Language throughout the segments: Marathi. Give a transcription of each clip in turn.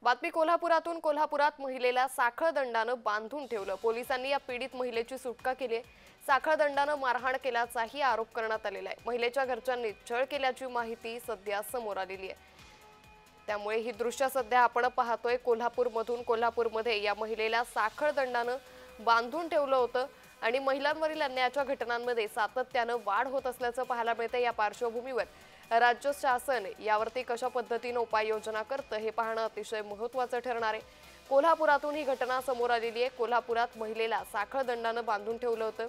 बातमी कोल्हापुरातून। कोल्हापुरात महिलेला साखळ दंडानं बांधून ठेवलं। पोलिसांनी या पीडित महिलेची सुटका केली आहे। साखळ दंडानं मारहाण केल्याचाही आरोप करण्यात आलेला आहे। महिलेच्या घरच्यांनी छळ केल्याची माहिती सध्या समोर आलेली आहे। त्यामुळे ही दृश्य सध्या आपण पाहतोय कोल्हापूरमधून। कोल्हापूरमध्ये या महिलेला साखळ दंडानं बांधून ठेवलं होतं आणि महिलांवरील अन्यायाच्या घटनांमध्ये सातत्यानं वाढ होत असल्याचं पाहायला मिळतं। या पार्श्वभूमीवर राज्य शासन यावरती कशा पद्धतीने उपाययोजना करतं हे पाहणं अतिशय महत्त्वाचं ठरणार आहे। कोल्हापुरातून ही घटना समोर आलेली आहे। कोल्हापुरात महिलेला साखळ दंडानं बांधून ठेवलं होतं।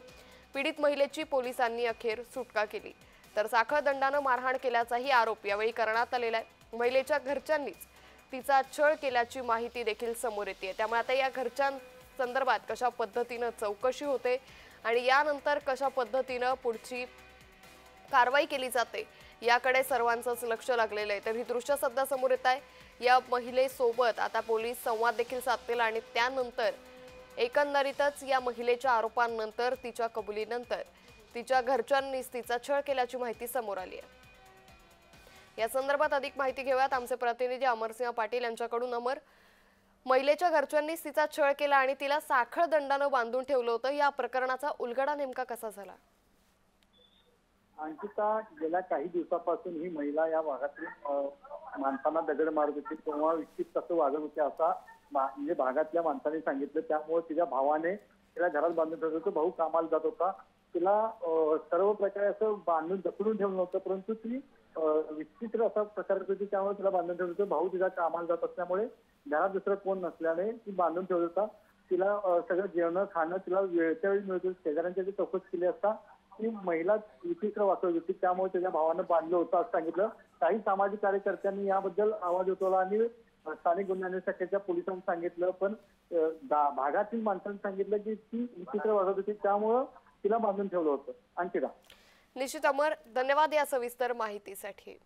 पीडित महिलेची पोलिसांनी अखेर सुटका केली, तर साखळ दंडानं मारहाण केल्याचाही आरोप यावेळी करण्यात आलेला आहे। महिलेच्या घरच्यांनीच तिचा छळ केल्याची माहिती देखील समोर येते। त्यामुळे आता या घरच्यांसंदर्भात कशा पद्धतीने चौकशी होते आणि यानंतर कशा पद्धतीने पुढची कारवाई केली जाते याकडे सर्वांचंच लक्ष लागलेलं आहे। तर ही दृश्य सध्या समोर येत आहे। या महिलेसोबत आता पोलीस संवाद देखील साधतील आणि त्यानंतर एकंदरीतच या महिलेच्या आरोपांनंतर तिच्या कबुलीनंतर तिच्या घरच्यांनीच तिचा छळ केल्याची माहिती समोर आली आहे। या संदर्भात अधिक माहिती घेऊयात आमचे प्रतिनिधी अमरसिंह पाटील यांच्याकडून। अमर, महिलेच्या घरच्यांनीच तिचा छळ केला आणि तिला साखळ दंडानं बांधून ठेवलं होतं, या प्रकरणाचा उलगडा नेमका कसा झाला? अंकिता, गेल्या काही दिवसापासून ही महिला या भागातील माणसांना दगड मारत होती किंवा विचित कसं वागत होते असा म्हणजे भागातल्या माणसांनी सांगितलं। त्यामुळे तिच्या भावाने तिला घरात बांधून ठेवलं होतं। भाऊ कामाला जात होता, तिला सर्व प्रकारे असं बांधून जखडून ठेवलं नव्हतं, परंतु ती विचित्र असा प्रकार होती त्यामुळे तिला बांधून ठेवलं होतं। भाऊ तिला कामाला जात असल्यामुळे घरात दुसरं कोण नसल्याने ती बांधून ठेवलं होता। तिला सगळं जेवण खाणं तिला वेळच्या वेळी मिळत होतं। शेजाऱ्यांची चौकशी केली असता ती महिला विचित्र वाचवत होती, त्यामुळे त्याच्या भावानं बांधलं होतं असं सांगितलं। काही सामाजिक कार्यकर्त्यांनी याबद्दल आवाज उठवला आणि स्थानिक गुन्हे अन्वेषण शाखेच्या पोलिसांनी सांगितलं, पण भागातील माणसांनी सांगितलं की ती विचित्र वाचत होती त्यामुळं तिला बांधून ठेवलं होतं। अंकिता, निश्चित अमर, धन्यवाद या सविस्तर माहितीसाठी।